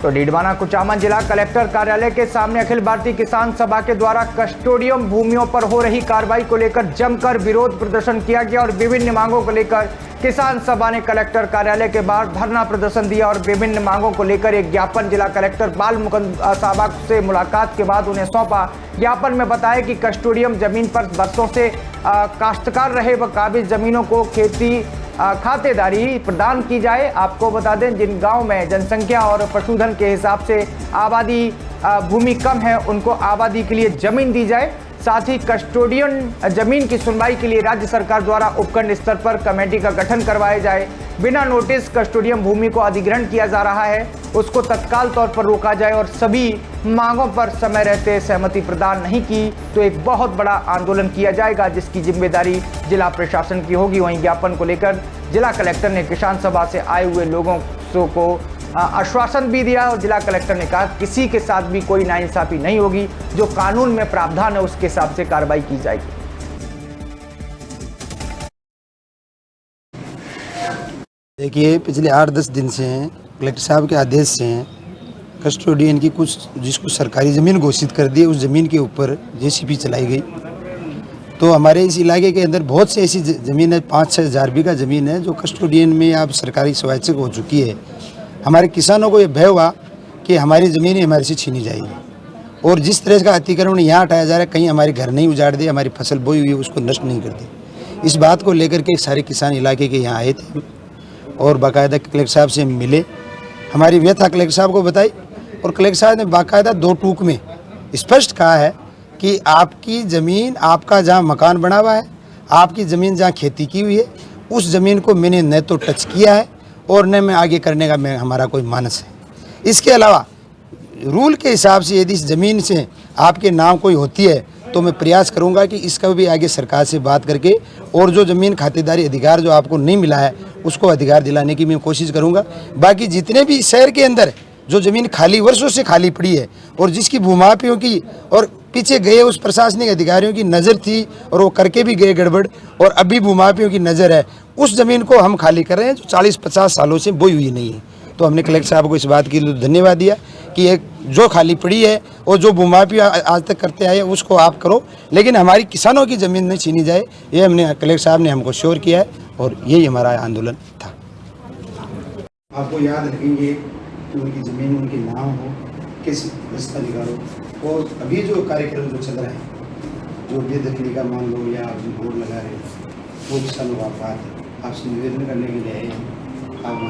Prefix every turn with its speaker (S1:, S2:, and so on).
S1: तो डीडवाना कुचामन जिला कलेक्टर कार्यालय के सामने अखिल भारतीय किसान सभा के द्वारा कस्टोडियम भूमियों पर हो रही कार्रवाई को लेकर जमकर विरोध प्रदर्शन किया गया और विभिन्न मांगों को लेकर किसान सभा ने कलेक्टर कार्यालय के बाहर धरना प्रदर्शन दिया और विभिन्न मांगों को लेकर एक ज्ञापन जिला कलेक्टर बाल मुकुंद साहब से मुलाकात के बाद उन्हें सौंपा। ज्ञापन में बताया कि कस्टोडियम जमीन पर बरसों से काश्तकार रहे व काबिज जमीनों को खेती खातेदारी प्रदान की जाए। आपको बता दें, जिन गांव में जनसंख्या और पशुधन के हिसाब से आबादी भूमि कम है उनको आबादी के लिए जमीन दी जाए। साथ ही कस्टोडियन जमीन की सुनवाई के लिए राज्य सरकार द्वारा उपखंड स्तर पर कमेटी का गठन करवाया जाए। बिना नोटिस कस्टोडियन भूमि को अधिग्रहण किया जा रहा है उसको तत्काल तौर पर रोका जाए और सभी मांगों पर समय रहते सहमति प्रदान नहीं की तो एक बहुत बड़ा आंदोलन किया जाएगा, जिसकी जिम्मेदारी जिला प्रशासन की होगी। वहीं ज्ञापन को लेकर जिला कलेक्टर ने किसान सभा से आए हुए लोगों को आश्वासन भी दिया और जिला कलेक्टर ने कहा किसी के साथ भी कोई नाइंसाफी नहीं होगी, जो कानून में प्रावधान है उसके हिसाब से कार्रवाई की जाएगी।
S2: देखिए, पिछले 8-10 दिन से हैं, कलेक्टर साहब के आदेश से हैं, कस्टोडियन की कुछ जिसको सरकारी ज़मीन घोषित कर दी, उस ज़मीन के ऊपर जेसीबी चलाई गई। तो हमारे इस इलाके के अंदर बहुत से ऐसी ज़मीन है, 5-6 हज़ार बीघा ज़मीन है जो कस्टोडियन में अब सरकारी स्वैच्छिक हो चुकी है। हमारे किसानों को ये भय हुआ कि हमारी ज़मीन हमारे से छीनी जाएगी और जिस तरह का अतिक्रमण यहाँ हटाया जा रहा है, कहीं हमारे घर नहीं उजाड़ दे, हमारी फसल बोई हुई है उसको नष्ट नहीं कर दे। इस बात को लेकर के सारे किसान इलाके के यहाँ आए थे और बाकायदा कलेक्टर साहब से मिले, हमारी व्यथा कलेक्टर साहब को बताई और कलेक्टर साहब ने बाकायदा 2 टूक में स्पष्ट कहा है कि आपकी ज़मीन, आपका जहाँ मकान बना हुआ है, आपकी ज़मीन जहाँ खेती की हुई है, उस ज़मीन को मैंने न तो टच किया है और न मैं आगे करने का हमारा कोई मानस है। इसके अलावा रूल के हिसाब से यदि इस ज़मीन से आपके नाम कोई होती है तो मैं प्रयास करूंगा कि इसका भी आगे सरकार से बात करके और जो ज़मीन खातेदारी अधिकार जो आपको नहीं मिला है उसको अधिकार दिलाने की मैं कोशिश करूंगा। बाकी जितने भी शहर के अंदर जो ज़मीन खाली वर्षों से खाली पड़ी है और जिसकी भूमाफियों की और पीछे गए उस प्रशासनिक अधिकारियों की नज़र थी और वो करके भी गए गड़बड़ और अभी भूमाफियों की नज़र है, उस ज़मीन को हम खाली कर रहे हैं जो 40-50 सालों से बोई हुई नहीं है। तो हमने कलेक्टर साहब को इस बात के लिए धन्यवाद दिया कि एक जो खाली पड़ी है और जो भूमाफिया आज तक करते आए उसको आप करो, लेकिन हमारी किसानों की ज़मीन नहीं छीनी जाए। ये हमने कलेक्टर साहब ने हमको श्योर किया है और यही हमारा आंदोलन था। आपको याद रखेंगे कि उनकी ज़मीन उनके नाम हो, किस दस्तावेज़ हो और अभी जो कार्यक्रम जो चल रहा है, जो बेदखली का मान लो या बोर्ड लगा रहे हैं, वो किसानों का बात है। आपसे निवेदन करने के लिए आए हैं, आप